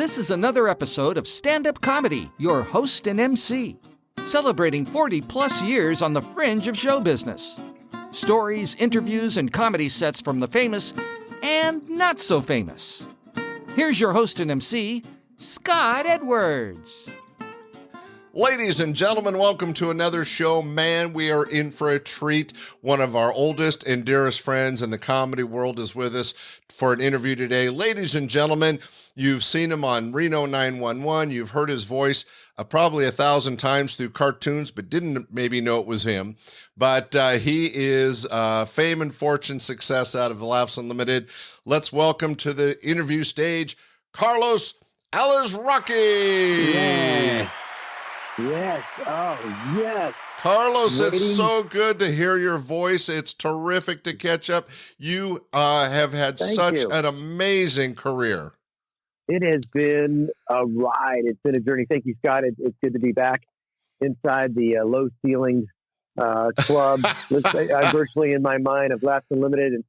This is another episode of Stand-Up Comedy, your host and MC, celebrating 40-plus years on the fringe of show business. Stories, interviews, and comedy sets from the famous and not so famous. Here's your host and MC, Scott Edwards. Ladies and gentlemen, welcome to another show. Man, we are in for a treat. One of our oldest and dearest friends in the comedy world is with us for an interview today. Ladies and gentlemen, you've seen him on Reno 911. You've heard his voice probably 1,000 times through cartoons, but didn't maybe know it was him. But he is fame and fortune success out of the Laughs Unlimited. Let's welcome to the interview stage, Carlos Alazraqui. Yeah. Yes. Oh, yes. Carlos, it's so good to hear your voice. It's terrific to catch up. You have had such an amazing career. It has been a ride. It's been a journey. Thank you, Scott. It's good to be back inside the low ceilings club. Let's say, virtually in my mind of Laughs Unlimited and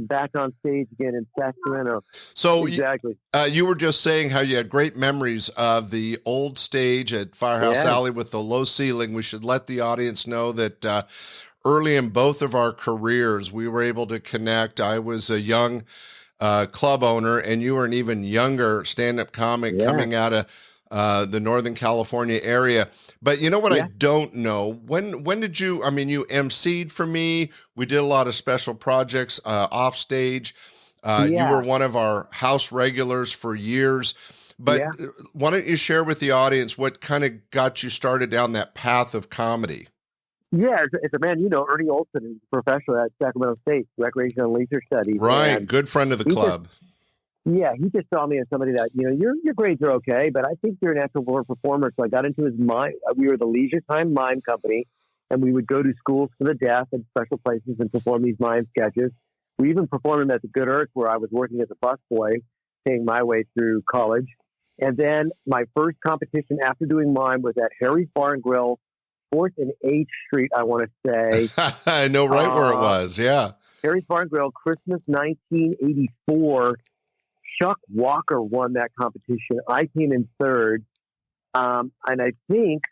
back on stage again in Reno. So exactly. You were just saying how you had great memories of the old stage at Firehouse Alley with the low ceiling. We should let the audience know that early in both of our careers, we were able to connect. I was a young club owner, and you were an even younger stand-up comic coming out of the Northern California area. But you know what I don't know? When did you, I mean, you emceed for me. We did a lot of special projects off stage. You were one of our house regulars for years. But why don't you share with the audience what kind of got you started down that path of comedy? Yeah, it's a man, you know, Ernie Olson is a professor at Sacramento State, Recreation and Leisure Studies. Right, good friend of the club. He just saw me as somebody that, you know, your grades are okay, but I think you're a natural born performer. So I got into his mime. We were the Leisure Time Mime Company, and we would go to schools for the deaf and special places and perform these mime sketches. We even performed them at the Good Earth, where I was working as a busboy, paying my way through college. And then my first competition after doing mime was at Harry's Bar and Grill, 4th and 8th Street, I want to say. I know right where it was, Harry's Bar and Grill, Christmas 1984. Chuck Walker won that competition. I came in third. And I think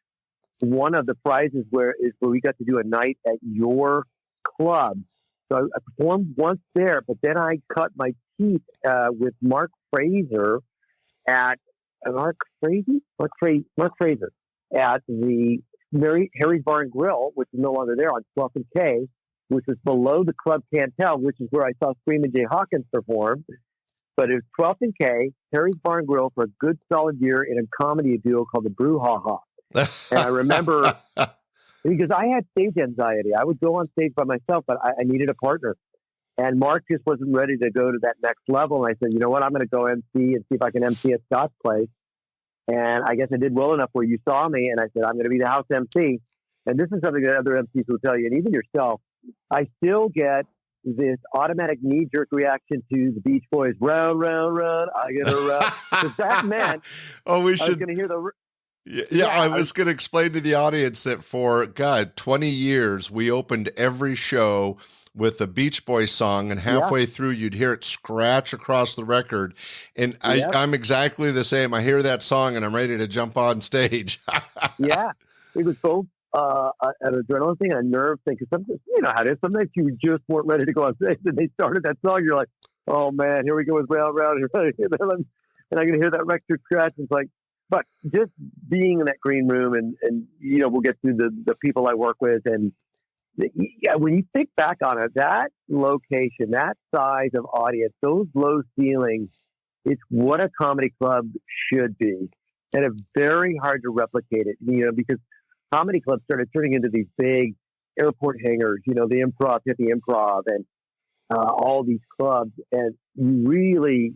one of the prizes where we got to do a night at your club. So I performed once there, but then I cut my teeth with Mark Fraser at Mark Fraser at the Harry's Bar and Grill, which is no longer there, on 12th and K, which was below the Club Cantel, which is where I saw Screamin' Jay Hawkins perform. But it was 12th and K, Harry's Bar and Grill for a good solid year in a comedy duo called the Brouhaha. And I remember, because I had stage anxiety. I would go on stage by myself, but I needed a partner. And Mark just wasn't ready to go to that next level. And I said, you know what, I'm going to go MC and see if I can MC at Scott's place. And I guess I did well enough where you saw me, and I said, I'm going to be the house MC. And this is something that other MCs will tell you, and even yourself. I still get this automatic knee-jerk reaction to the Beach Boys, round, round, round, I get a round. Because that meant I was going to hear the... I was going to explain to the audience that for, 20 years, we opened every show with a Beach Boys song, and halfway through, you'd hear it scratch across the record. And I'm exactly the same. I hear that song, and I'm ready to jump on stage. It was both an adrenaline thing and a nerve thing. Because sometimes, you know how it is. Sometimes you just weren't ready to go on stage, and they started that song. You're like, oh, man, here we go with Round, Round. And I can hear that record scratch. It's like, but just being in that green room, and you know, we'll get to the people I work with, and when you think back on it, that location, that size of audience, those low ceilings, it's what a comedy club should be. And it's very hard to replicate it, you know, because comedy clubs started turning into these big airport hangars, you know, the Improv, Hippie Improv, and all these clubs. And you really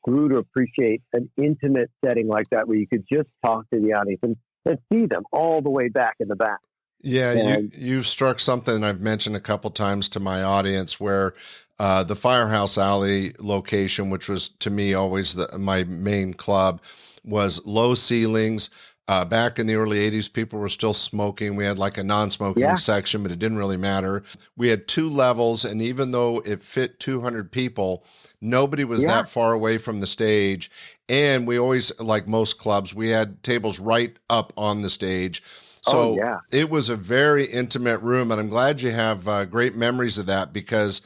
grew to appreciate an intimate setting like that, where you could just talk to the audience and see them all the way back in the back. Yeah, you've struck something I've mentioned a couple times to my audience, where the Firehouse Alley location, which was to me always my main club, was low ceilings, Back in the early 80s, people were still smoking. We had like a non-smoking section, but it didn't really matter. We had 2 levels, and even though it fit 200 people, nobody was that far away from the stage. And we always, like most clubs, we had tables right up on the stage. So it was a very intimate room, and I'm glad you have great memories of that, because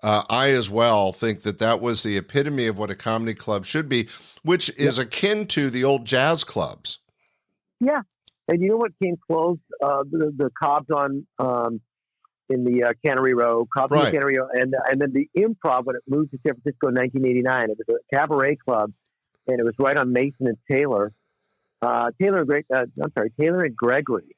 I as well think that was the epitome of what a comedy club should be, which is akin to the old jazz clubs. Yeah. And you know what came close? The Cobb's on in the Cannery Row, Cobb's in the Cannery Row, and then the Improv, when it moved to San Francisco in 1989, it was a cabaret club, and it was right on Mason and Taylor. Taylor and Gregory,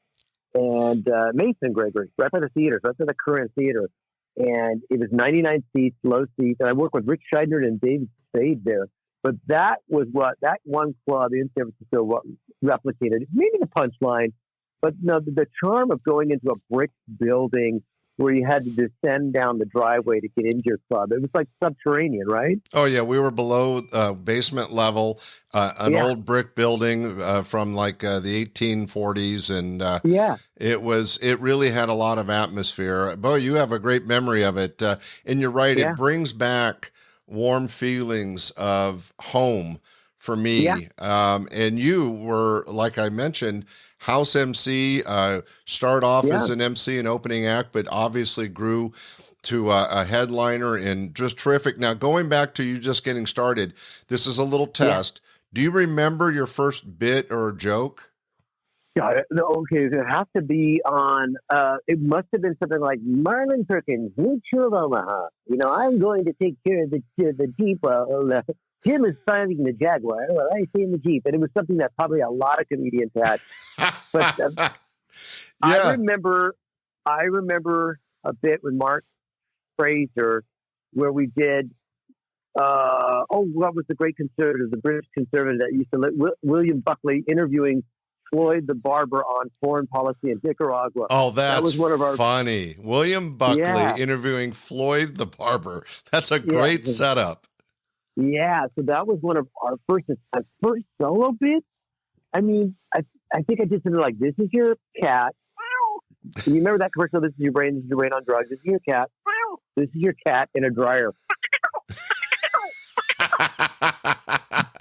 and Mason and Gregory, right by the theater, right by the current theater. And it was 99 seats, low seats. And I worked with Rick Scheidner and David Spade there. But that was what that one club in San Francisco replicated. Maybe the punchline, but no, the charm of going into a brick building where you had to descend down the driveway to get into your club. It was like subterranean, right? Oh yeah, we were below basement level, an old brick building from like the 1840s, and it really had a lot of atmosphere. Bo, you have a great memory of it, and you're right. It brings back warm feelings of home for me. And you were, like I mentioned, house MC, start off as an MC and opening act, but obviously grew to a headliner, and just terrific. Now, going back to you just getting started, this is a little test. Do you remember your first bit or joke? Yeah, okay, it has to be on, it must have been something like Marlon Perkins, Mutual of Omaha. You know, I'm going to take care of the Jeep while Tim is finding the Jaguar while I stay in the Jeep. And it was something that probably a lot of comedians had. But I remember a bit with Mark Fraser where we did, what was the great conservative, the British conservative that used to William Buckley interviewing Floyd the Barber on foreign policy in Nicaragua. Oh, that was one of our funny. William Buckley interviewing Floyd the Barber. That's a great setup. Yeah, so that was one of our first solo bits. I mean, I think I did something like, "This is your cat." You remember that commercial? "This is your brain. This is your brain on drugs. This is your cat. This is your cat in a dryer."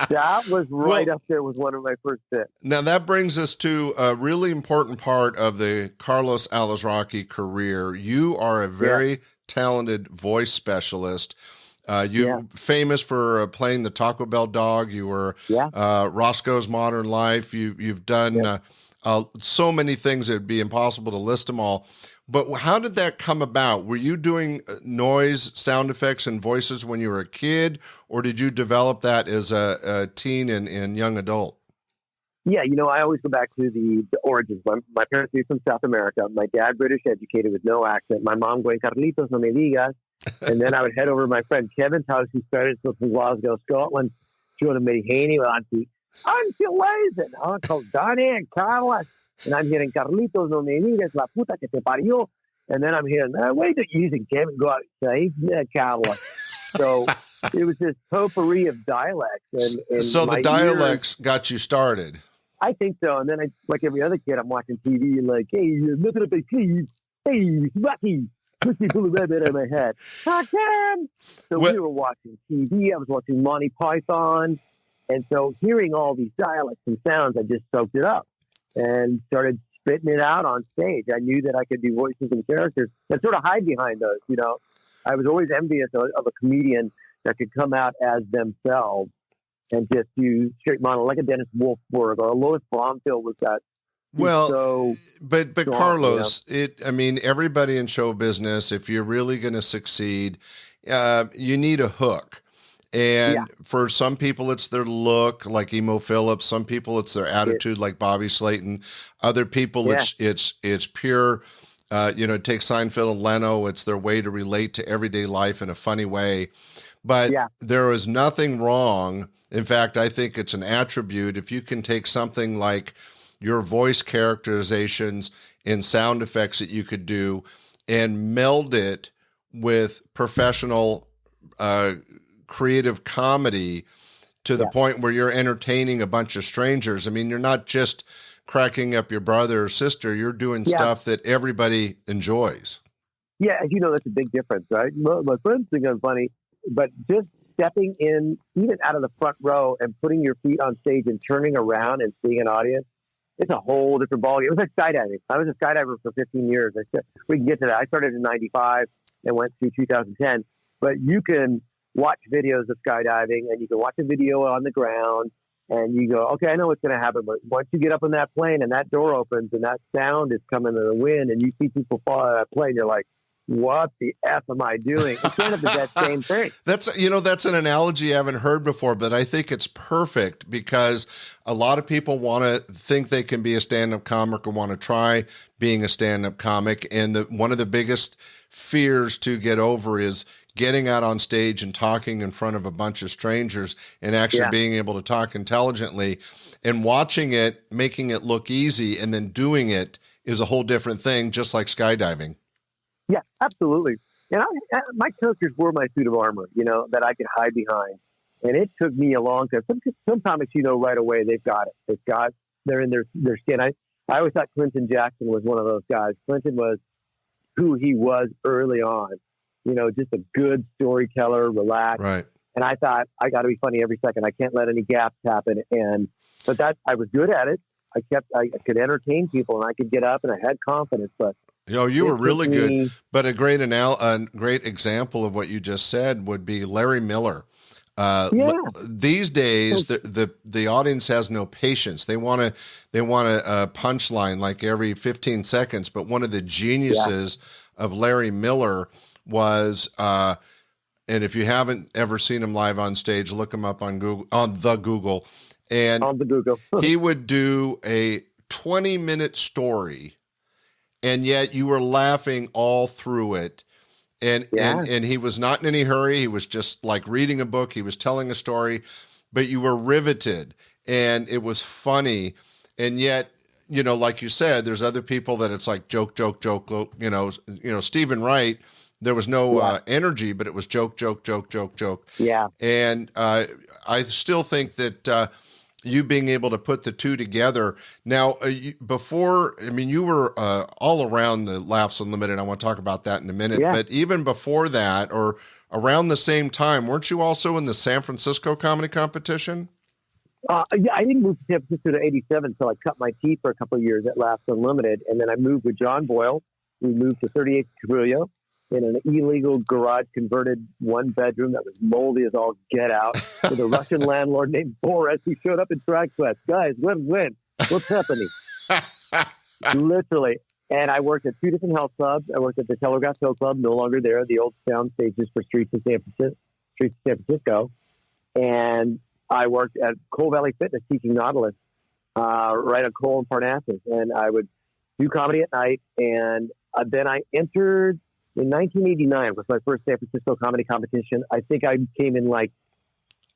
That was up there with one of my first bits. Now that brings us to a really important part of the Carlos Alazraqui career. You are a very talented voice specialist. You famous for playing the Taco Bell dog. You were Roscoe's Modern Life. You've done so many things that it'd be impossible to list them all. But how did that come about? Were you doing noise, sound effects, and voices when you were a kid, or did you develop that as a teen and young adult? Yeah, you know, I always go back to the origins. My parents were from South America. My dad, British educated with no accent. My mom going, "Carlitos, no me digas." And then I would head over to my friend Kevin's house, who started from Glasgow, Scotland. She would have made Haney, Auntie. I'm still lazy. I called Donnie and Carlos. And I'm hearing "Carlitos, no me digas, la puta que te parió." And then I'm hearing, "Wait, you're using Kevin, go outside, Carlos." So it was this potpourri of dialects. And so the dialects got you started. I think so. And then, like every other kid, I'm watching TV and like, "Hey, nothing up my sleeve. Hey, Rocky. Push me pull the rabbit out of my head." So we were watching TV. I was watching Monty Python. And so hearing all these dialects and sounds, I just soaked it up and started spitting it out on stage. I knew that I could do voices and characters and sort of hide behind those, you know. I was always envious of a comedian that could come out as themselves and just do straight monologue, like a Dennis Wolfberg or a Louis Bromfield was that. Well, but strong, Carlos, you know? I mean, everybody in show business, if you're really going to succeed, you need a hook. And for some people, it's their look, like Emo Phillips. Some people, it's their attitude, like Bobby Slayton. Other people, it's pure. Take Seinfeld and Leno. It's their way to relate to everyday life in a funny way. But there is nothing wrong. In fact, I think it's an attribute if you can take something like your voice characterizations and sound effects that you could do and meld it with professional creative comedy to the point where you're entertaining a bunch of strangers. I mean, you're not just cracking up your brother or sister. You're doing stuff that everybody enjoys. Yeah, as you know, that's a big difference, right? My friends think I'm funny, but just stepping in, even out of the front row and putting your feet on stage and turning around and seeing an audience, it's a whole different ballgame. It was like skydiving. I was a skydiver for 15 years. We can get to that. I started in 95 and went through 2010. But you can watch videos of skydiving and you can watch a video on the ground and you go, okay, I know what's going to happen. But once you get up in that plane and that door opens and that sound is coming in the wind and you see people fall out of that plane, you're like, what the F am I doing? It's kind of that same thing. That's an analogy I haven't heard before, but I think it's perfect because a lot of people want to think they can be a stand-up comic or want to try being a stand-up comic. And one of the biggest fears to get over is getting out on stage and talking in front of a bunch of strangers and actually being able to talk intelligently, and watching it, making it look easy, and then doing it is a whole different thing, just like skydiving. Yeah, absolutely. And my characters were my suit of armor, that I could hide behind. And it took me a long time. Some comics, right away, they've got it. They're in their skin. I always thought Clinton Jackson was one of those guys. Clinton was who he was early on, just a good storyteller, relaxed. Right. And I thought, I got to be funny every second. I can't let any gaps happen. But I was good at it. I could entertain people and I could get up and I had confidence, but you were really good. But a great example of what you just said would be Larry Miller. These days, the audience has no patience. They want a punchline like every 15 seconds. But one of the geniuses of Larry Miller was, and if you haven't ever seen him live on stage, look him up on Google, and he would do a 20-minute story, and yet you were laughing all through it. And he was not in any hurry. He was just like reading a book. He was telling a story, but you were riveted and it was funny. And yet, like you said, there's other people that it's like joke, Stephen Wright, there was no energy, but it was joke. Yeah. And I still think that you being able to put the two together. Now, you were all around the Laughs Unlimited. I want to talk about that in a minute. Yeah. But even before that, or around the same time, weren't you also in the San Francisco comedy competition? I didn't move to San Francisco to 87, so I cut my teeth for a couple of years at Laughs Unlimited. And then I moved with John Boyle. We moved to 38th Cabrillo in an illegal garage converted one bedroom that was moldy as all get out with a Russian landlord named Boris who showed up in track sweats. Guys, when? What's happening? Literally. And I worked at two different health clubs. I worked at the Telegraph Hill Club, no longer there, the old sound stages for Streets of San Francisco. And I worked at Coal Valley Fitness teaching Nautilus right on Cole and Parnassus. And I would do comedy at night. And then I entered in 1989 was my first San Francisco comedy competition. I think I came in like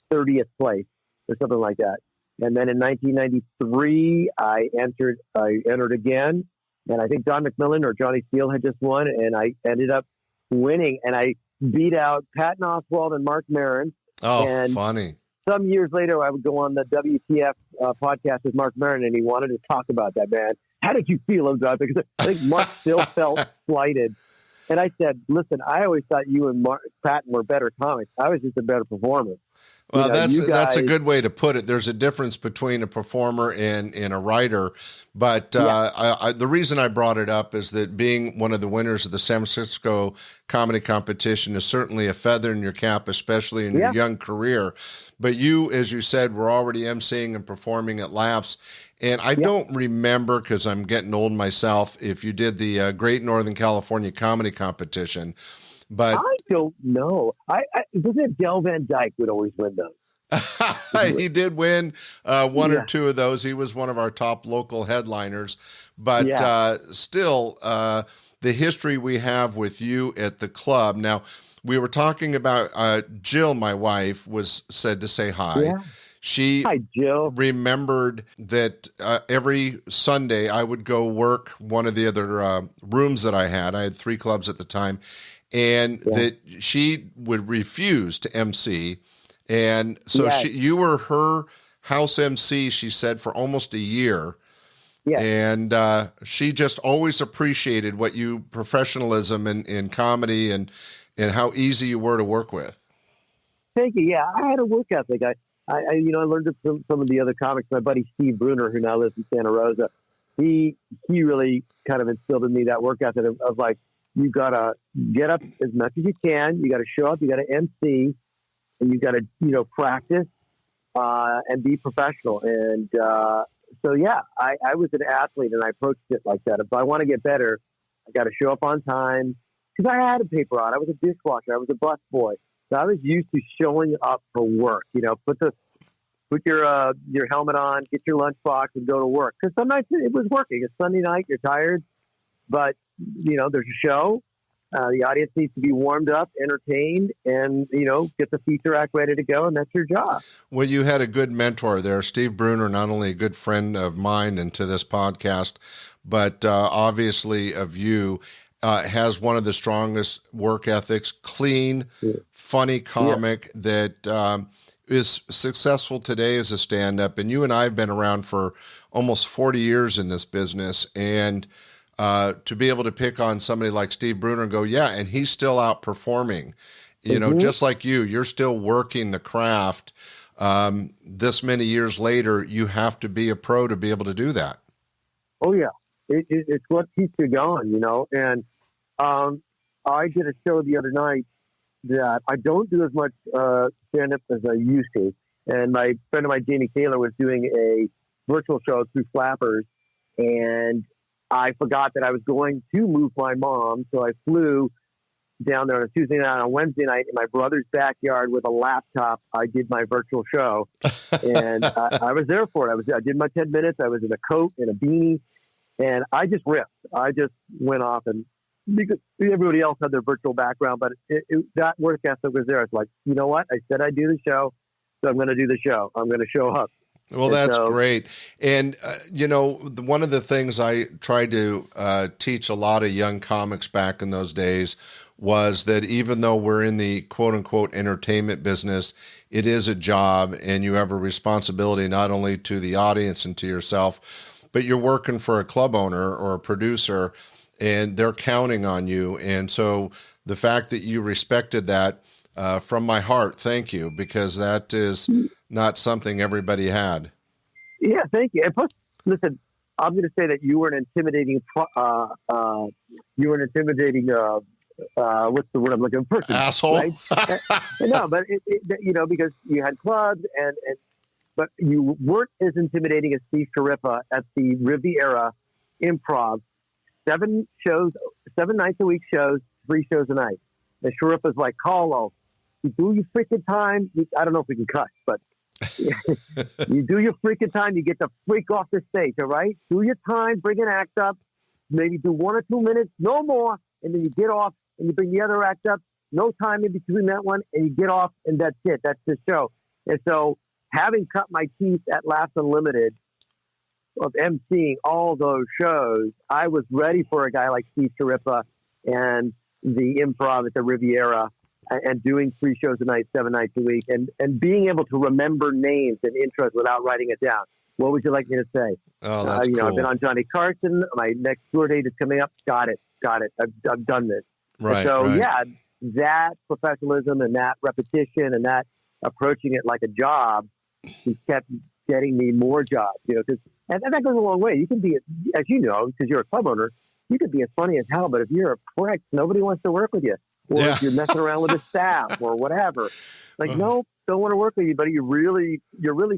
30th place or something like that. And then in 1993, I entered again. And I think Don McMillan or Johnny Steele had just won. And I ended up winning. And I beat out Patton Oswalt and Mark Maron. Oh, and funny. Some years later, I would go on the WTF podcast with Mark Maron, and he wanted to talk about that, man. How did you feel about it? Because I think Mark still felt slighted. And I said, listen, I always thought you and Patton were better comics. I was just a better performer. Well, that's a good way to put it. There's a difference between a performer and a writer. But the reason I brought it up is that being one of the winners of the San Francisco comedy competition is certainly a feather in your cap, especially in your young career. But you, as you said, were already emceeing and performing at Laughs. And I don't remember, because I'm getting old myself, if you did the Great Northern California Comedy Competition. But I don't know. Wasn't it Del Van Dyke would always win those? He did win one or two of those. He was one of our top local headliners. But still, the history we have with you at the club. Now, we were talking about Jill, my wife, was said to say hi. Yeah. Hi, Jill. Remembered that every Sunday I would go work one of the other rooms that I had. I had 3 clubs at the time. And that she would refuse to MC. And so you were her house MC, she said, for almost a year. Yeah. And she just always appreciated what you professionalism in comedy and how easy you were to work with. Thank you. Yeah, I had a work ethic. I learned it from some of the other comics. My buddy Steve Bruner, who now lives in Santa Rosa, he really kind of instilled in me that work ethic of like, you gotta get up as much as you can. You gotta show up. You gotta MC, and you gotta practice and be professional. And so yeah, I was an athlete, and I approached it like that. If I want to get better, I got to show up on time because I had a paper route. I was a dishwasher. I was a bus boy. So I was used to showing up for work. Put your helmet on, get your lunchbox, and go to work. Because some nights it was working. It's Sunday night, you're tired, but there's a show. The audience needs to be warmed up, entertained, and get the feature act ready to go, and that's your job. Well, you had a good mentor there, Steve Bruner, not only a good friend of mine and to this podcast, but obviously of you. Has one of the strongest work ethics, clean, funny comic that is successful today as a stand-up. And you and I have been around for almost 40 years in this business. And to be able to pick on somebody like Steve Bruner and go, yeah, and he's still outperforming, just like you're still working the craft. This many years later, you have to be a pro to be able to do that. Oh, yeah. It's what keeps you going, and I did a show the other night that I don't do as much stand-up as I used to. And my friend of mine, Jamie Taylor, was doing a virtual show through Flappers, and I forgot that I was going to move my mom, so I flew down there on a Tuesday night. On Wednesday night, in my brother's backyard with a laptop, I did my virtual show, and I was there for it. I did my 10 minutes. I was in a coat and a beanie, and I just ripped. I just went off, and because everybody else had their virtual background, but that work ethic was there. It's like, you know what? I said I'd do the show, so I'm going to do the show. I'm going to show up. Well, that's great. And, one of the things I tried to teach a lot of young comics back in those days was that even though we're in the quote unquote entertainment business, it is a job, and you have a responsibility not only to the audience and to yourself, but you're working for a club owner or a producer, and they're counting on you. And so the fact that you respected that, from my heart, thank you, because that is not something everybody had. Yeah, thank you. And plus, listen, I'm going to say that you were an intimidating, what's the word I'm looking for? Person, asshole. Right? No, but because you had clubs but you weren't as intimidating as Steve Shariffa at the Riviera Improv. 7 nights a week shows, 3 shows a night. And Shariffa's like, Carlo, you do your freaking time. I don't know if we can cut, but you do your freaking time. You get to freak off the stage, all right? Do your time, bring an act up, maybe do 1 or 2 minutes, no more, and then you get off and you bring the other act up, no time in between that one, and you get off, and that's it. That's the show. And so having cut my teeth at Laughs Unlimited, of emceeing all those shows, I was ready for a guy like Steve Shariffa and the Improv at the Riviera and doing 3 shows a night, 7 nights a week, and being able to remember names and intros without writing it down. What would you like me to say? Oh, that's cool. I've been on Johnny Carson. My next tour date is coming up. Got it. I've done this. Right. So right. Yeah, that professionalism and that repetition and that approaching it like a job has kept getting me more jobs. And that goes a long way. You can be, as you know, because you're a club owner, you could be as funny as hell, but if you're a prick, nobody wants to work with you. Or if you're messing around with the staff or whatever. Like, nope, don't want to work with you, buddy. You're really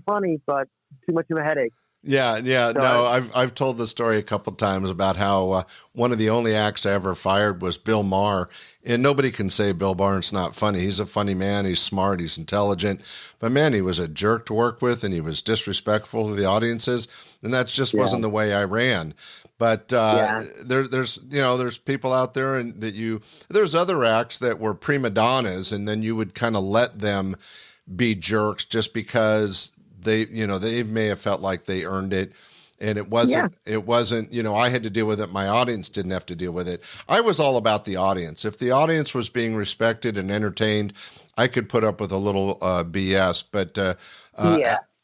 funny, but too much of a headache. Yeah. So no, I've told the story a couple of times about how one of the only acts I ever fired was Bill Maher, and nobody can say Bill Maher's not funny. He's a funny man. He's smart. He's intelligent, but man, he was a jerk to work with, and he was disrespectful to the audiences, and that just wasn't the way I ran. But there's people out there, and there's other acts that were prima donnas, and then you would kind of let them be jerks just because they may have felt like they earned it, and it wasn't, I had to deal with it. My audience didn't have to deal with it. I was all about the audience. If the audience was being respected and entertained, I could put up with a little BS, but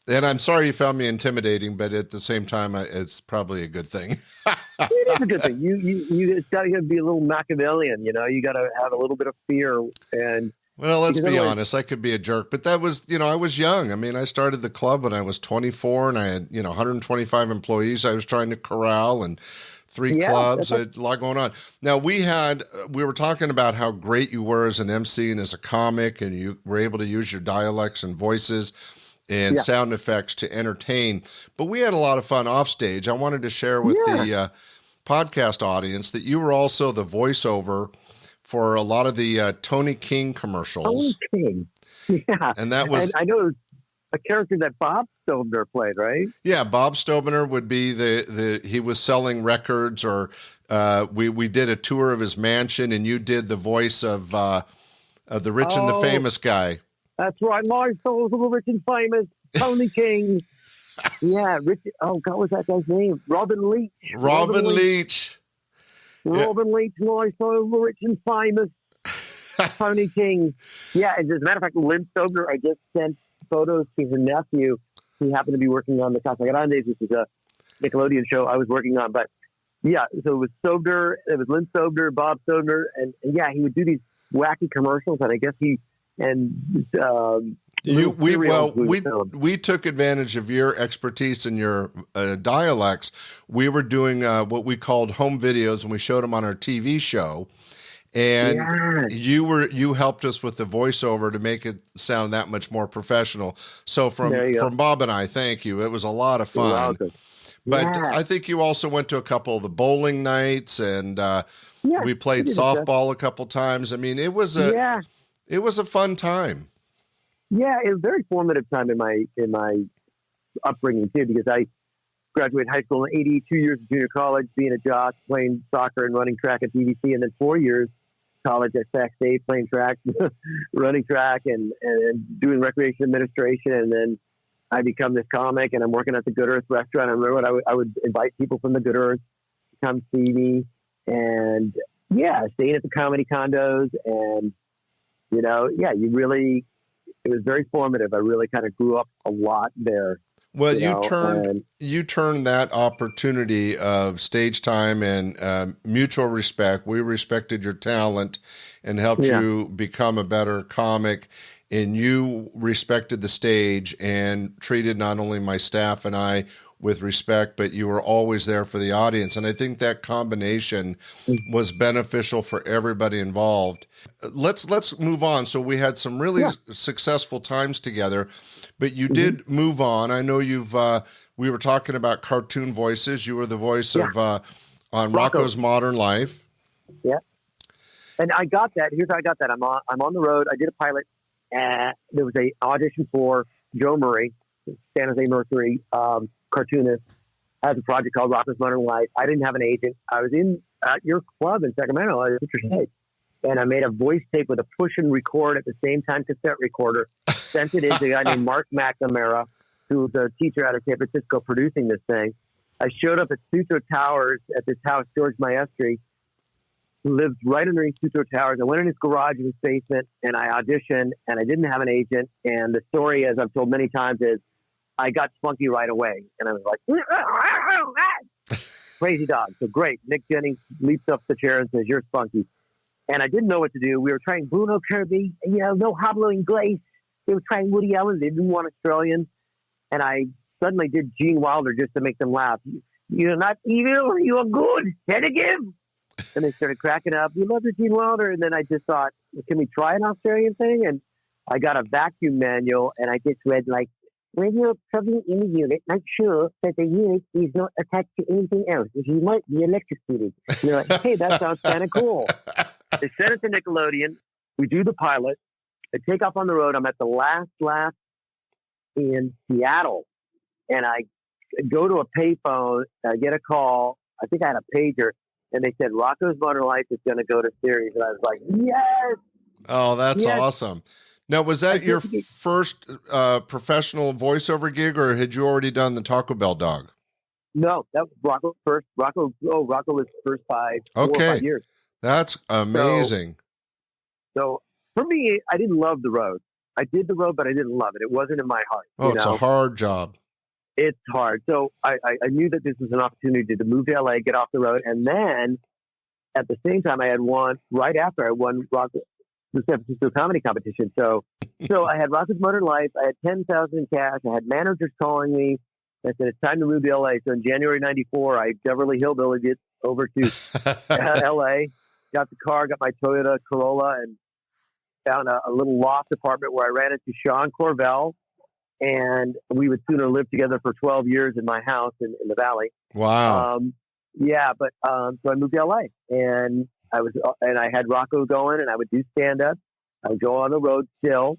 And I'm sorry you found me intimidating, but at the same time, it's probably a good thing. It is a good thing. You it's got to be a little Machiavellian. You got to have a little bit of fear. And Well, let's be otherwise, honest. I could be a jerk, but that was, I was young. I mean, I started the club when I was 24 and I had, 125 employees I was trying to corral and three clubs, a lot going on. Now we were talking about how great you were as an MC and as a comic, and you were able to use your dialects and voices and sound effects to entertain, but we had a lot of fun off stage. I wanted to share with the podcast audience that you were also the voiceover for a lot of the Tony King commercials. Tony King. Yeah. And that was, and I know it was a character that Bob Stobner played, right? Yeah, Bob Stobner would be he was selling records, or we did a tour of his mansion, and you did the voice of the rich and the famous guy. That's right. My soul's of the rich and famous Tony King. Yeah, Rich. Oh, God, what was that guy's name? Robin Leach. Robin Leach. Robin Leach, my soul, rich and famous Tony King. Yeah, and as a matter of fact, Lynn Stobner, I just sent photos to her nephew. He happened to be working on the Casa Grande, which is a Nickelodeon show I was working on. But yeah, so it was Stobner, it was Lynn Stobner, Bob Stobner, and yeah, he would do these wacky commercials, and I guess we took advantage of your expertise and your dialects. We were doing what we called home videos, and we showed them on our TV show. And you helped us with the voiceover to make it sound that much more professional. So from Bob and I, thank you. It was a lot of fun. But I think you also went to a couple of the bowling nights, and we played softball a couple times. I mean, it was a fun time. Yeah, it was a very formative time in my upbringing too, because I graduated high school in 82 years of junior college, being a jock, playing soccer and running track at BBC, and then 4 years college at Sac State, playing track, running track, and doing recreation administration. And then I become this comic, and I'm working at the Good Earth restaurant. I remember when I would invite people from the Good Earth to come see me, and staying at the comedy condos, and it was very formative. I really kind of grew up a lot there. Well, you turned that opportunity of stage time and mutual respect. We respected your talent and helped you become a better comic. And you respected the stage and treated not only my staff and I with respect, but you were always there for the audience. And I think that combination was beneficial for everybody involved. Let's move on. So we had some really successful times together, but you did move on. I know we were talking about cartoon voices. You were the voice of on Rocco's Modern Life. Yeah. And I got that. Here's how I got that. I'm on the road. I did a pilot. There was a audition for Joe Murray, San Jose Mercury cartoonist, has a project called Rocco's Modern Life. I didn't have an agent. I was at your club in Sacramento, and I made a voice tape with a push and record at the same time cassette recorder, sent it in to a guy named Mark McNamara, who was a teacher out of San Francisco producing this thing. I showed up at Sutro Towers at this house, George Maestri, who lived right underneath Sutro Towers. I went in his garage in his basement, and I auditioned, and I didn't have an agent. And the story, as I've told many times, is I got Spunky right away. And I was like, crazy dog. So great. Nick Jennings leaps up the chair and says, "You're Spunky." And I didn't know what to do. We were trying Bruno Kirby, no hobbling Grace. They were trying Woody Allen. They didn't want Australian. And I suddenly did Gene Wilder just to make them laugh. "You're not evil. You are good. Head again." And they started cracking up. "We love your Gene Wilder." And then I just thought, can we try an Australian thing? And I got a vacuum manual, and I just read "When you're plugging in the unit, make sure that the unit is not attached to anything else, as you might be electrocuted." And they're like, "Hey, that sounds kind of cool." They send it to Nickelodeon. We do the pilot. I take off on the road. I'm at the last lap in Seattle, and I go to a payphone. I get a call. I think I had a pager, and they said Rocco's Modern Life is going to go to series, and I was like, "Yes!" Oh, that's awesome. Now, was that your first professional voiceover gig, or had you already done the Taco Bell dog? No, that was Rocco first. Rocco was first 4 or 5 years. That's amazing. So for me, I didn't love the road. I did the road, but I didn't love it. It wasn't in my heart. Oh, it's a hard job. It's hard. So I knew that this was an opportunity to move to LA, get off the road. And then at the same time, I had won, right after I won the San Francisco comedy competition. So I had Rocco's Modern Life. I had 10,000 in cash. I had managers calling me. I said, it's time to move to LA. So in January 94, I Beverly Hillbillied it over to LA, got the car, got my Toyota Corolla, and found a little loft apartment where I ran into Sean Corvell. And we would sooner live together for 12 years in my house in the Valley. Wow. So I moved to LA, and I had Rocco going, and I would do stand up. I would go on the road still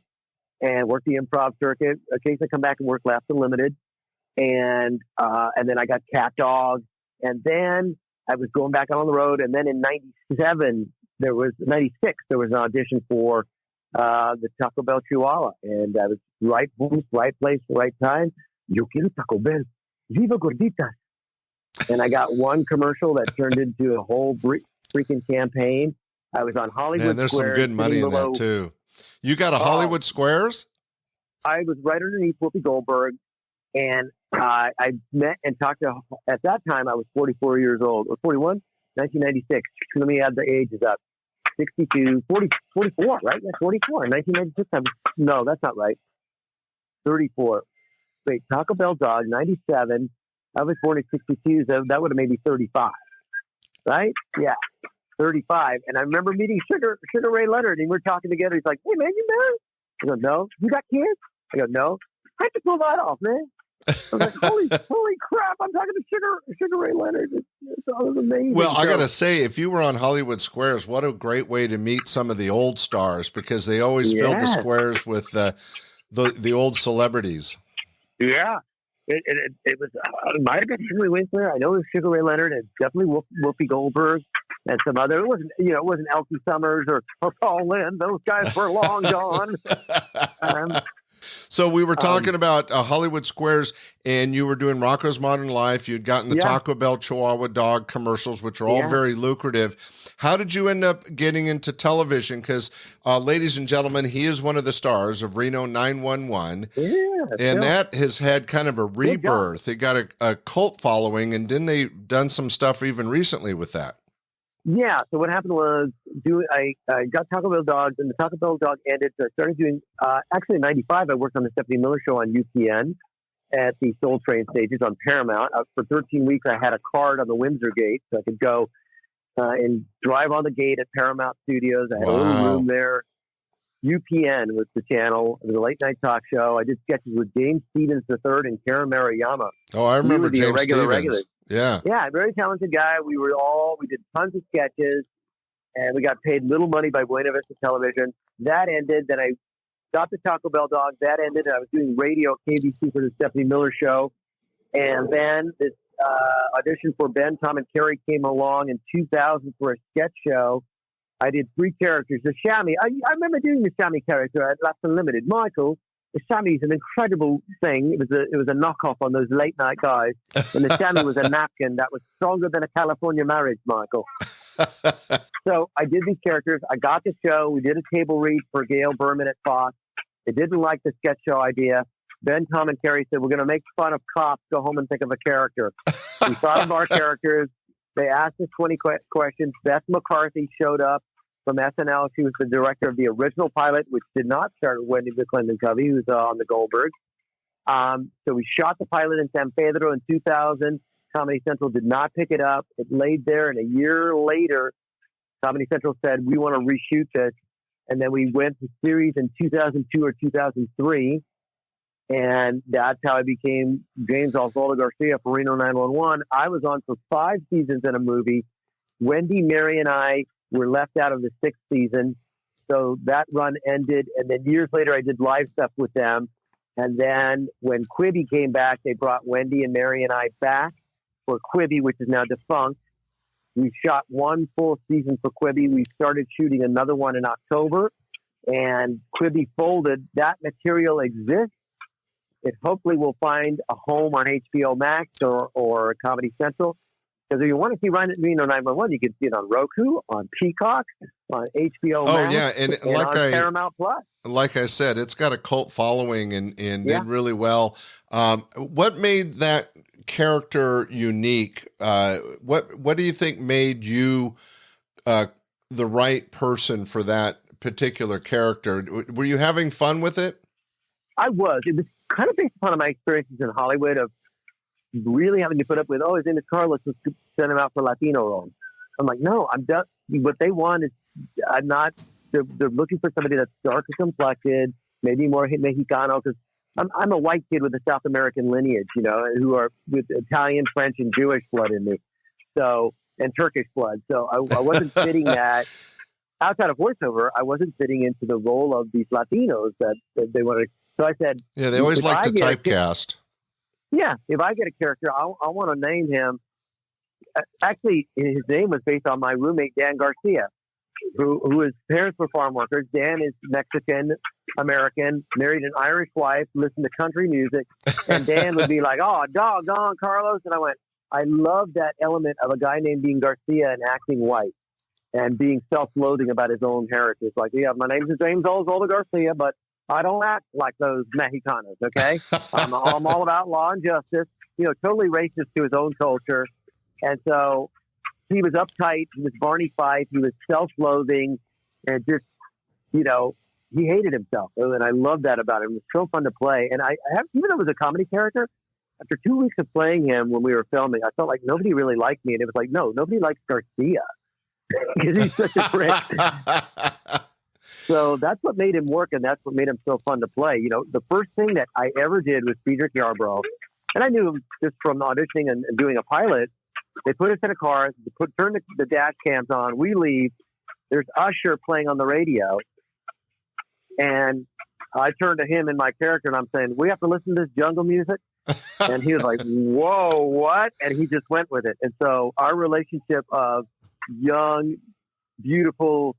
and work the improv circuit. Occasionally come back and work Laughs Unlimited. And then I got Cat Dog, and then I was going back on the road. And then in 96, there was an audition for the Taco Bell Chihuahua, and I was right place, right time. Yo quiero Taco Bell, viva gorditas. And I got one commercial that turned into a whole freaking campaign. I was on Hollywood Man, there's Squares, some good money in that too. You got a Hollywood Squares? I was right underneath Whoopi Goldberg, and I met and talked to, at that time, I was 44 years old, or 41, 1996. Let me add the ages up. 62, 44, right? Yeah, 44. In 1996, no, that's not right. 34. Wait, Taco Bell Dog, 97. I was born in 62, so that would have made me 35, right? Yeah, 35. And I remember meeting Sugar Ray Leonard, and we were talking together. He's like, hey, man, you married? I go, no. You got kids? I go, no. How'd you pull that off, man? I was like, holy crap, I'm talking to Sugar Ray Leonard. It was amazing. Well, I got to say, if you were on Hollywood Squares, what a great way to meet some of the old stars, because they always filled the squares with the old celebrities. Yeah. It was, it might have been Henry Winkler. I know it was Sugar Ray Leonard, and definitely Whoopi Goldberg and some other. It wasn't Elsie Summers or Paul Lynde. Those guys were long gone. So we were talking about Hollywood Squares, and you were doing Rocco's Modern Life. You'd gotten the Taco Bell Chihuahua Dog commercials, which are all very lucrative. How did you end up getting into television? Because, ladies and gentlemen, he is one of the stars of Reno 911. And that has had kind of a rebirth. It got a cult following, and didn't they done some stuff even recently with that? Yeah. So what happened was, I got Taco Bell Dogs, and the Taco Bell Dog ended. So I started doing, actually in 95, I worked on the Stephanie Miller Show on UPN at the Soul Train stages on Paramount. For 13 weeks, I had a card on the Windsor Gate, so I could go and drive on the gate at Paramount Studios. I had a little room there. UPN was the channel. It was a late night talk show. I did sketches with James Stevens III and Karen Maruyama. Oh, I remember James Stevens. Regulars. Yeah. Yeah, very talented guy. We did tons of sketches, and we got paid little money by Buena Vista Television. That ended. Then I got the Taco Bell Dog. That ended. I was doing radio at KBC for the Stephanie Miller Show. And then this audition for Ben, Tom, and Carrie came along in 2000 for a sketch show. I did 3 characters. The Shammy, I remember doing the Shammy character at Laughs Unlimited. Michael, the Shammy is an incredible thing. It was a knockoff on those late night guys. And the Shammy was a napkin that was stronger than a California marriage, Michael. So I did these characters. I got the show. We did a table read for Gail Berman at Fox. They didn't like the sketch show idea. Ben, Tom, and Carrie said, we're going to make fun of cops. Go home and think of a character. We thought of our characters. They asked us 20 questions. Beth McCarthy showed up from SNL. She was the director of the original pilot, which did not start with Wendy McClendon Covey, who's on the Goldberg. So we shot the pilot in San Pedro in 2000. Comedy Central did not pick it up. It laid there, and a year later, Comedy Central said, we want to reshoot this. And then we went to series in 2002 or 2003. And that's how I became James Osvaldo Garcia for Reno 911. I was on for 5 seasons in a movie. Wendy, Mary, and I were left out of the 6th season. So that run ended. And then years later, I did live stuff with them. And then when Quibi came back, they brought Wendy and Mary and I back for Quibi, which is now defunct. We shot 1 full season for Quibi. We started shooting another one in October. And Quibi folded. That material exists. It hopefully will find a home on HBO Max or Comedy Central. Because if you want to see Reno 911, you can see it on Roku, on Peacock, on HBO Max, and like on Paramount Plus. like I said, it's got a cult following and did really well. What made that character unique? What do you think made you the right person for that particular character? Were you having fun with it? I was. It was kind of based upon my experiences in Hollywood of really having to put up with, oh, his name is Carlos, let's send him out for Latino roles. I'm like, no, I'm done. What they want is, I'm not, they're looking for somebody that's darker complected, maybe more Mexicano, because I'm a white kid with a South American lineage, you know, who are with Italian, French, and Jewish blood in me. So, and Turkish blood. So I wasn't fitting that. Outside of voiceover, I wasn't fitting into the role of these Latinos that they wanted. So I said, yeah, they always like to typecast. If I get a character, I want to name him. Actually, his name was based on my roommate, Dan Garcia, who his parents were farm workers. Dan is Mexican American, married an Irish wife, listened to country music. And Dan would be like, oh, doggone, Carlos. And I went, I love that element of a guy named Dean Garcia and acting white and being self-loathing about his own heritage. Like, yeah, my name is James Oswaldo Garcia, but I don't act like those Mexicanos, okay? I'm all about law and justice, you know, totally racist to his own culture. And so he was uptight. He was Barney Fife. He was self-loathing and just, you know, he hated himself. And I love that about him. It was so fun to play. And even though it was a comedy character, after 2 weeks of playing him when we were filming, I felt like nobody really liked me. And it was like, no, nobody likes Garcia because he's such a prick. So that's what made him work, and that's what made him so fun to play. You know, the first thing that I ever did was Friedrich Yarbrough, and I knew him just from auditioning and doing a pilot. They put us in a car, turn the dash cams on, we leave. There's Usher playing on the radio, and I turned to him and my character, and I'm saying, we have to listen to this jungle music? And he was like, whoa, what? And he just went with it. And so our relationship of young, beautiful,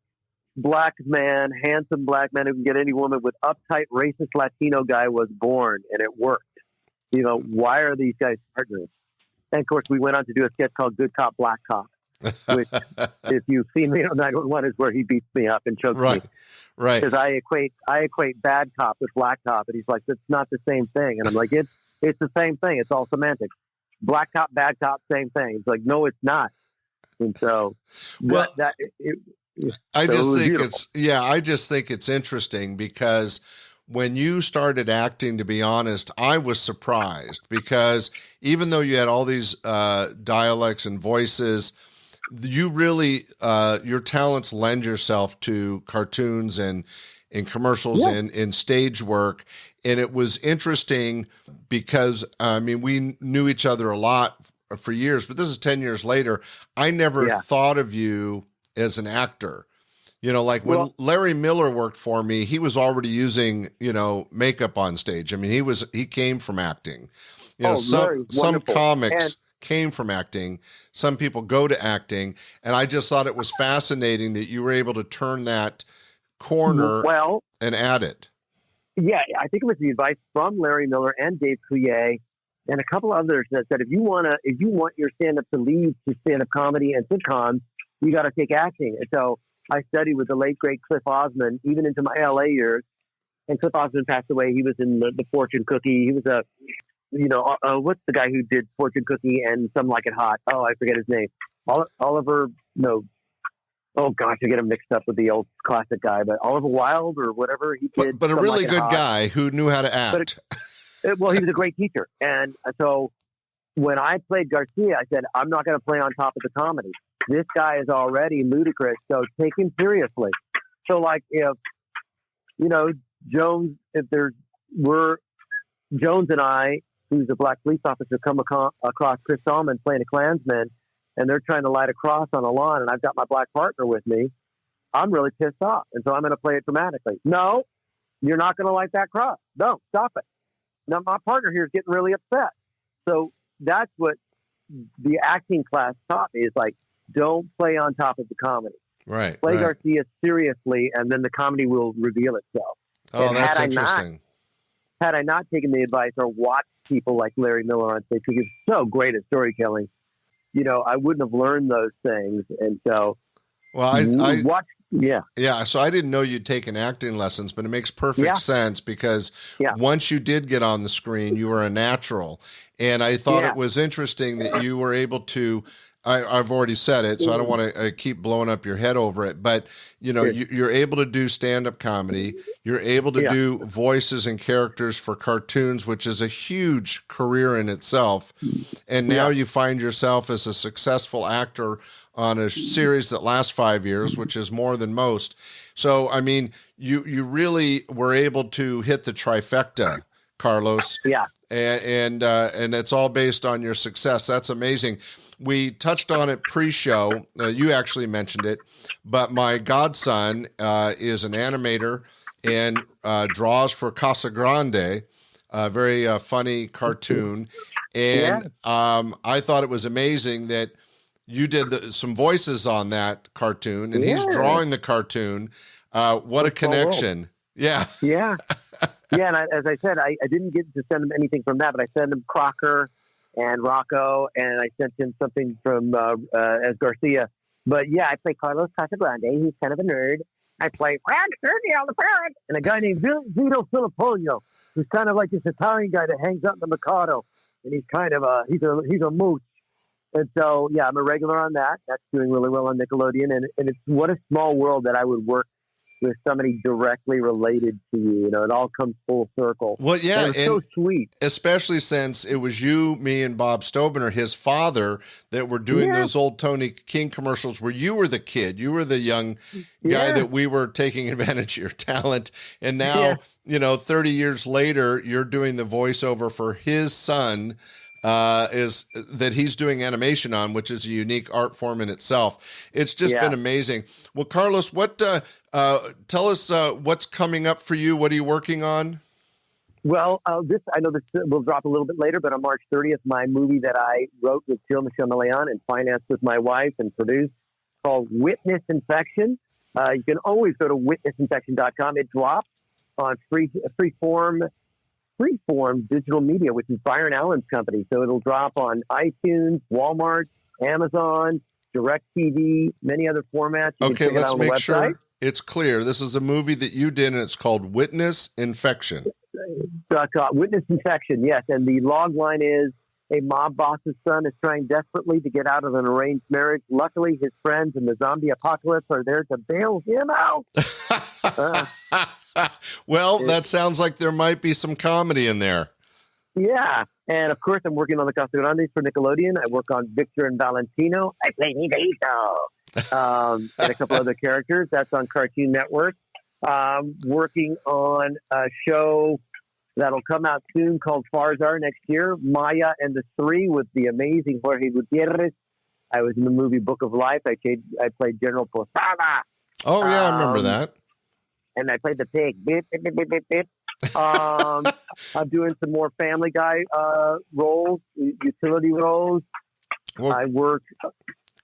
black man, handsome black man who can get any woman with uptight, racist Latino guy was born, and it worked. You know, why are these guys partners? And of course, we went on to do a sketch called Good Cop, Black Cop, which, if you've seen Reno 911, is where he beats me up and chokes me. Right. Because I equate bad cop with black cop, and he's like, "It's not the same thing." And I'm like, "It's the same thing. It's all semantics. Black cop, bad cop, same thing." He's like, "No, it's not." And so, I just think it's interesting because when you started acting, to be honest, I was surprised because even though you had all these dialects and voices, you really, your talents lend yourself to cartoons and in commercials and in stage work. And it was interesting because, I mean, we knew each other a lot for years, but this is 10 years later. I never thought of you as an actor. You know, like when Larry Miller worked for me, he was already using, you know, makeup on stage. I mean, he came from acting. You know, some comics came from acting. Some people go to acting. And I just thought it was fascinating that you were able to turn that corner and add it. Yeah, I think it was the advice from Larry Miller and Dave Coulier and a couple others that said, if you want your stand-up to lead to stand-up comedy and sitcoms, you got to take acting. And so I studied with the late, great Cliff Osmond, even into my LA years. And Cliff Osmond passed away. He was in the Fortune Cookie. He was what's the guy who did Fortune Cookie and Some Like It Hot? Oh, I forget his name. Oliver, no. Oh, gosh, I get him mixed up with the old classic guy. But Oliver Wilde or whatever he did. But a really good guy who knew how to act. He was a great teacher. And so when I played Garcia, I said, I'm not going to play on top of the comedy. This guy is already ludicrous, so take him seriously. So, like, if, you know, Jones and I, who's a black police officer, come across Chris Salmon playing a Klansman, and they're trying to light a cross on a lawn, and I've got my black partner with me, I'm really pissed off. And so I'm going to play it dramatically. No, you're not going to light that cross. No, stop it. Now, my partner here is getting really upset. So that's what the acting class taught me is like, don't play on top of the comedy. Right. Play Garcia seriously, and then the comedy will reveal itself. Oh, and that's interesting. Had I not taken the advice or watched people like Larry Miller on stage, because he's so great at storytelling, you know, I wouldn't have learned those things. And so, Yeah. Yeah, so I didn't know you'd taken acting lessons, but it makes perfect sense because once you did get on the screen, you were a natural. And I thought it was interesting that you were able to, I've already said it, so I don't want to keep blowing up your head over it, but you're able to do stand-up comedy. You're able to do voices and characters for cartoons, which is a huge career in itself. And now you find yourself as a successful actor on a series that lasts 5 years, which is more than most. So, I mean, you really were able to hit the trifecta, Carlos. Yeah. And it's all based on your success. That's amazing. We touched on it pre-show. You actually mentioned it, but my godson is an animator and draws for Casa Grande, a very funny cartoon. And I thought it was amazing that you did some voices on that cartoon, and he's drawing the cartoon. What a connection. Yeah. Yeah. Yeah, and as I said, I didn't get to send him anything from that, but I sent him Crocker and Rocco, and I sent him something from as Garcia. But yeah, I play Carlos Casagrande. He's kind of a nerd. I play Frank Sergio the Parrot, and a guy named Vito Filippino, who's kind of like this Italian guy that hangs out in the Mikado, and he's kind of he's a mooch. And so, yeah, I'm a regular on that. That's doing really well on Nickelodeon. And it's what a small world that I would work with somebody directly related to you. It all comes full circle. Well, yeah. And so sweet. Especially since it was you, me, and Bob Stobener, his father, that were doing those old Tony King commercials where you were the kid. You were the young guy that we were taking advantage of your talent. And now, 30 years later, you're doing the voiceover for his son, is that he's doing animation on, which is a unique art form in itself. It's just been amazing. Well, Carlos, what tell us what's coming up for you? What are you working on? Well, I know this will drop a little bit later, but on March 30th, my movie that I wrote with Jill Michelle Milian and financed with my wife and produced, called Witness Infection. You can always go to witnessinfection.com. It drops on freeform digital media, which is Byron Allen's company. So it'll drop on iTunes, Walmart, Amazon, DirecTV, many other formats. Okay, let's make sure it's clear. This is a movie that you did, and it's called Witness Infection. Witness Infection, yes. And the log line is, a mob boss's son is trying desperately to get out of an arranged marriage. Luckily, his friends in the zombie apocalypse are there to bail him out. Well, that sounds like there might be some comedy in there. Yeah. And of course, I'm working on the Casa Grande for Nickelodeon. I work on Victor and Valentino. I play Nidito. And a couple other characters. That's on Cartoon Network. Working on a show that'll come out soon called Farzar next year. Maya and the Three with the amazing Jorge Gutierrez. I was in the movie Book of Life. I played General Posada. Oh, yeah, I remember that. And I played the pig. Bip, bip, bip, bip, bip. I'm doing some more Family Guy roles, utility roles. Well,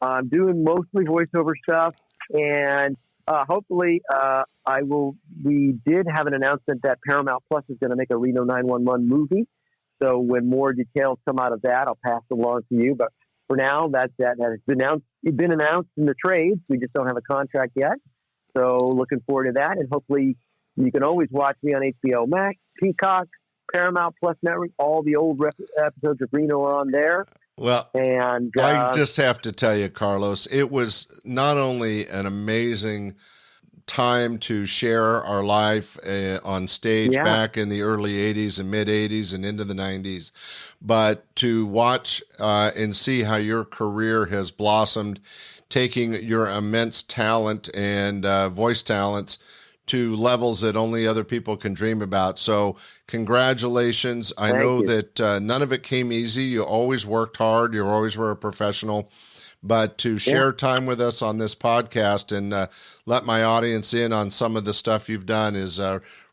I'm doing mostly voiceover stuff, and hopefully we did have an announcement that Paramount Plus is going to make a Reno 911 movie. So when more details come out of that, I'll pass it along to you. But for now, that has been announced in the trades. We just don't have a contract yet. So looking forward to that. And hopefully you can always watch me on HBO Max, Peacock, Paramount Plus Network. All the old episodes of Reno are on there. Well, and I just have to tell you, Carlos, it was not only an amazing time to share our life on stage back in the early 80s and mid 80s and into the 90s, but to watch and see how your career has blossomed, taking your immense talent and voice talents to levels that only other people can dream about. So congratulations. I know that none of it came easy. You always worked hard. You always were a professional. But to share time with us on this podcast and let my audience in on some of the stuff you've done is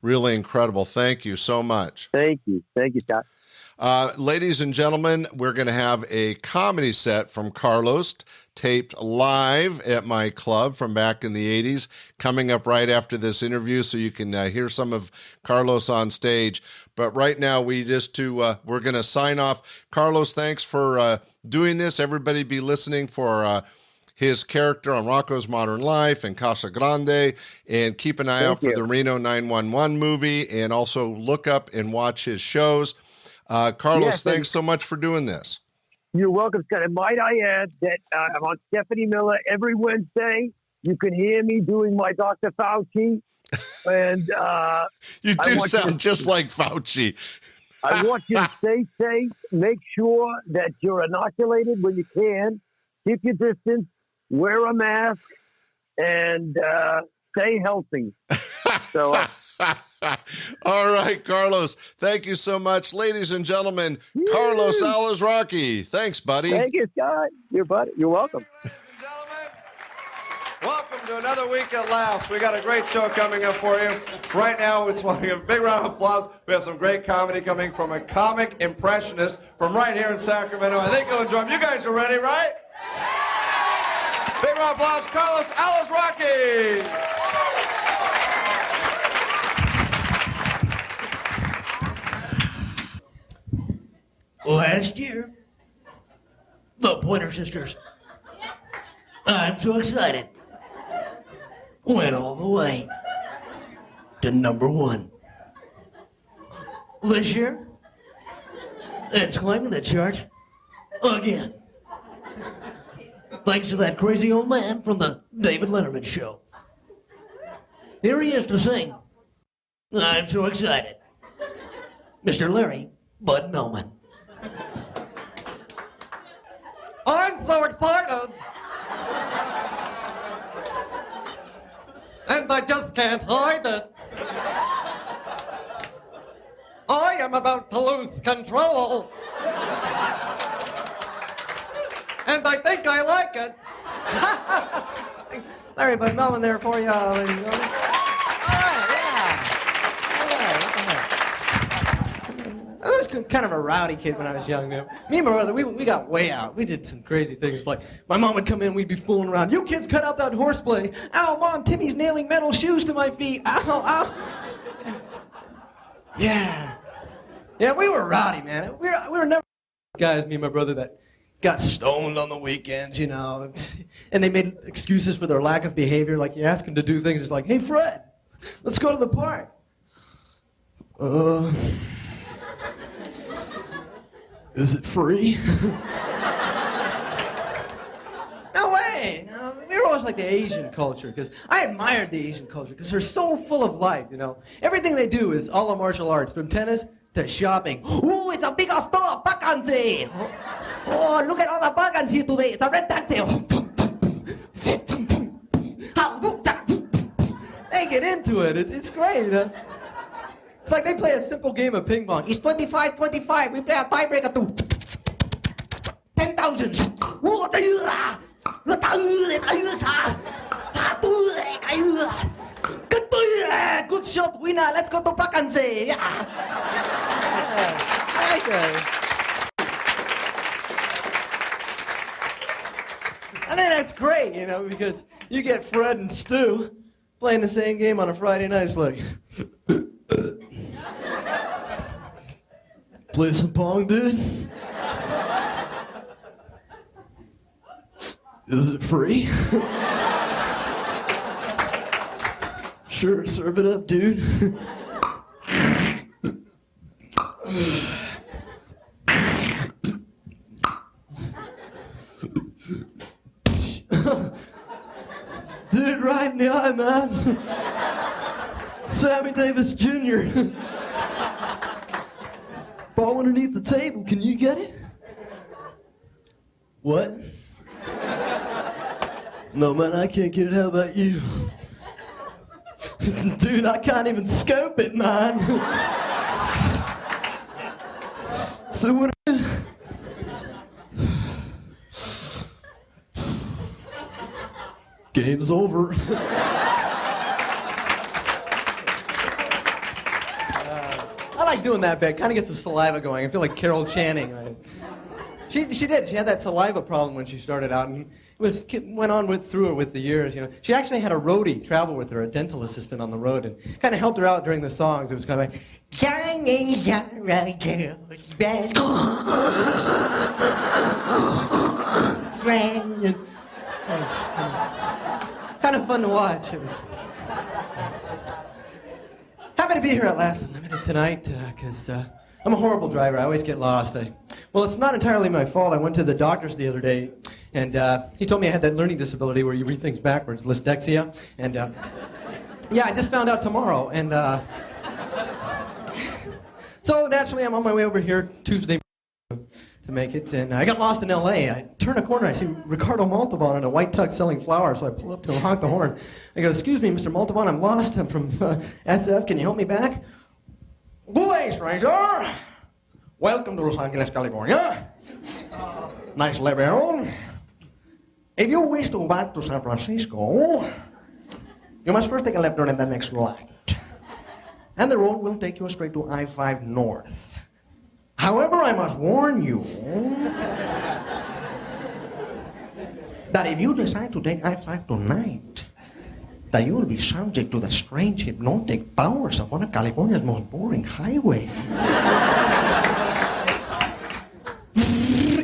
really incredible. Thank you so much. Thank you. Thank you, Scott. Ladies and gentlemen, we're going to have a comedy set from Carlos taped live at my club from back in the 80s coming up right after this interview, so you can hear some of Carlos on stage. But right now, we're going to sign off. Carlos, thanks for doing this. Everybody be listening for his character on Rocco's Modern Life and Casa Grande, and keep an eye out for the Reno 911 movie, and also look up and watch his shows. Carlos, thanks so much for doing this. You're welcome, Scott. And might I add that I'm on Stephanie Miller every Wednesday. You can hear me doing my Dr. Fauci. And you do sound just like Fauci. I want you to stay safe. Make sure that you're inoculated when you can. Keep your distance. Wear a mask. And stay healthy. So. All right, Carlos. Thank you so much. Ladies and gentlemen, Carlos Alazraqui. Thanks, buddy. Thank you, Scott. You're welcome. Ladies and gentlemen, welcome to another week at Laughs. We got a great show coming up for you. Right now, it's a big round of applause. We have some great comedy coming from a comic impressionist from right here in Sacramento. I think you'll enjoy them. You guys are ready, right? Big round of applause, Carlos Alazraqui. Last year, the Pointer Sisters, I'm so excited, went all the way to #1. This year, it's climbing the charts again. Thanks to that crazy old man from the David Letterman show. Here he is to sing, I'm so excited, Mr. Larry Bud Melman. I'm so excited. And I just can't hide it. I am about to lose control. And I think I like it. Larry Bud Melman there for you, ladies and gentlemen. I was kind of a rowdy kid when I was young. Me and my brother, we got way out. We did some crazy things. Like, my mom would come in, we'd be fooling around. You kids cut out that horseplay. Ow, Mom, Timmy's nailing metal shoes to my feet. Ow, ow. Yeah. Yeah, we were rowdy, man. We were never guys, me and my brother, that got stoned on the weekends, you know. And they made excuses for their lack of behavior. Like, you ask them to do things, it's like, hey, Fred, let's go to the park. Is it free? No way. No, we were always like the Asian culture, because I admired the Asian culture because they're so full of life, you know. Everything they do is all the martial arts, from tennis to shopping. Oh, it's a big store, vacancy. Oh, look at all the vagans here today. It's a red taxi. They get into it. It's great, you know. It's like they play a simple game of ping pong. It's 25-25. We play a tiebreaker to 10,000. Good shot, winner. Let's go to vacancy. Yeah. Okay. I think that's great, you know, because you get Fred and Stu playing the same game on a Friday night. It's like, play some pong, dude? Is it free? Sure, serve it up, dude. Dude, right in the eye, man. Sammy Davis Jr. Ball underneath the table, can you get it? What? No, man, I can't get it. How about you? Dude, I can't even scope it, man. So what? Game's over. I like doing that bit. Kind of gets the saliva going. I feel like Carol Channing. Right? She did. She had that saliva problem when she started out, and went on through it with the years. You know, she actually had a roadie travel with her, a dental assistant on the road, and kind of helped her out during the songs. It was kind of like. Kind of fun to watch. It was happy to be here at Last Unlimited tonight because I'm a horrible driver. I always get lost. Well, it's not entirely my fault. I went to the doctor's the other day, and he told me I had that learning disability where you read things backwards, dyslexia. And yeah, I just found out tomorrow. And so naturally, I'm on my way over here Tuesday to make it, and I got lost in L.A. I turn a corner, I see Ricardo Montalban in a white tux selling flowers, so I pull up to him, honk the horn. I go, "Excuse me, Mr. Montalban, I'm lost. I'm from SF. Can you help me back?" "Good day, stranger. Welcome to Los Angeles, California. Nice level. If you wish to go back to San Francisco, you must first take a left turn and then next right. And the road will take you straight to I-5 North. However, I must warn you that if you decide to take I-5 tonight, that you will be subject to the strange hypnotic powers of one of California's most boring highways."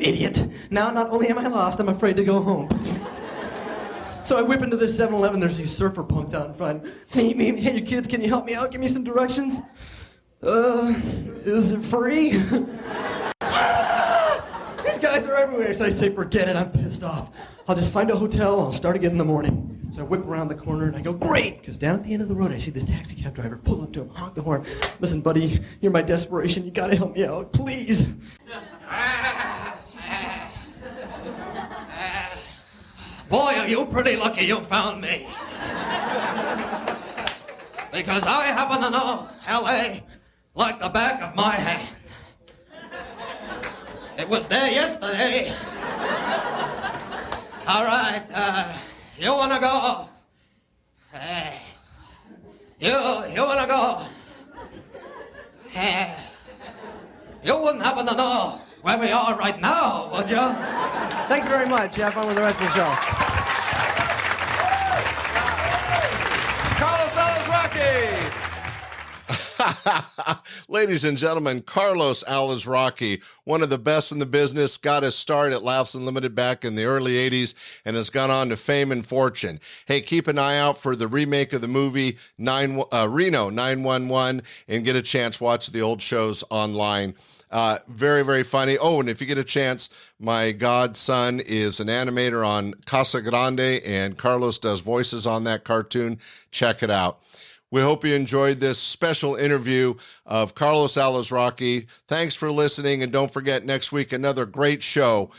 Idiot. Now, not only am I lost, I'm afraid to go home. So I whip into this 7-Eleven. There's these surfer punks out in front. Hey, you kids, can you help me out? Give me some directions. Is it free? These guys are everywhere. So I say, forget it, I'm pissed off. I'll just find a hotel, I'll start again in the morning. So I whip around the corner and I go, great, because down at the end of the road I see this taxi cab driver, pull up to him, honk the horn. "Listen, buddy, you're my desperation, you gotta help me out, please." "Boy, are you pretty lucky you found me. Because I happen to know L.A. like the back of my hand. It was there yesterday. All right, you wanna go? You wanna go? You wouldn't happen to know where we are right now, would you?" Thanks very much. Have fun with the rest of the show. Carlos Alazraqui! Ladies and gentlemen, Carlos Alazraqui, one of the best in the business, got his start at Laughs Unlimited back in the early 80s and has gone on to fame and fortune. Hey, keep an eye out for the remake of the movie Reno 911 and get a chance, watch the old shows online. Very, very funny. Oh, and if you get a chance, my godson is an animator on Casa Grande, and Carlos does voices on that cartoon. Check it out. We hope you enjoyed this special interview of Carlos Alazraqui. Thanks for listening, and don't forget, next week, another great show.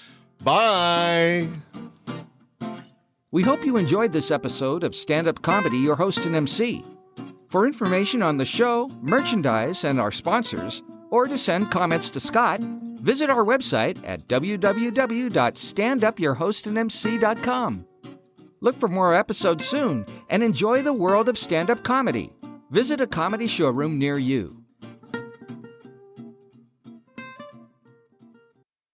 Bye! We hope you enjoyed this episode of Stand-Up Comedy, your host and MC. For information on the show, merchandise, and our sponsors, or to send comments to Scott, visit our website at www.standupyourhostandmc.com. Look for more episodes soon and enjoy the world of stand-up comedy. Visit a comedy showroom near you.